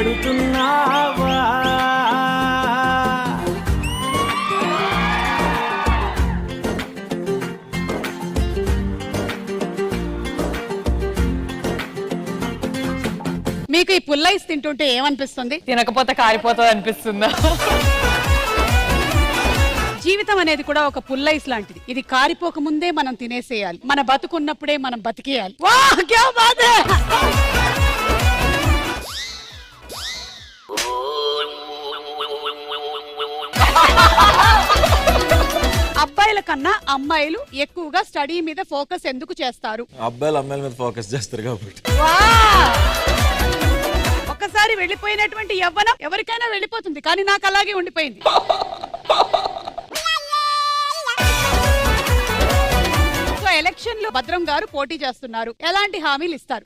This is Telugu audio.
పెడుతున్నావా? మీకు ఈ పుల్లైస్ తింటుంటే ఏమనిపిస్తుంది? తినకపోతే కారిపోతుంది అనిపిస్తుందా? జీవితం అనేది కూడా ఒక పుల్లైస్ లాంటిది. ఇది కారిపోక ముందే మనం తినేసేయాలి. మన బతుకున్నప్పుడే మనం బతికేయాలి. వాహ్ క్యా బాత్ హై! అబ్బాయిల కన్నా అమ్మాయిలు ఎక్కువగా స్టడీ మీద ఫోకస్ ఎందుకు చేస్తారు? అబ్బాయిలు అమ్మాయిల మీద ఫోకస్ చేస్తారు కాబట్టి. ఒక్కసారి వెళ్ళిపోయినటువంటి యవ్వనం ఎవరికైనా వెళ్ళిపోతుంది, కానీ నాకు అలాగే ఉండిపోయింది. సో ఎలక్షన్ లో భద్రం గారు పోటీ చేస్తున్నారు, ఎలాంటి హామీలు ఇస్తారు?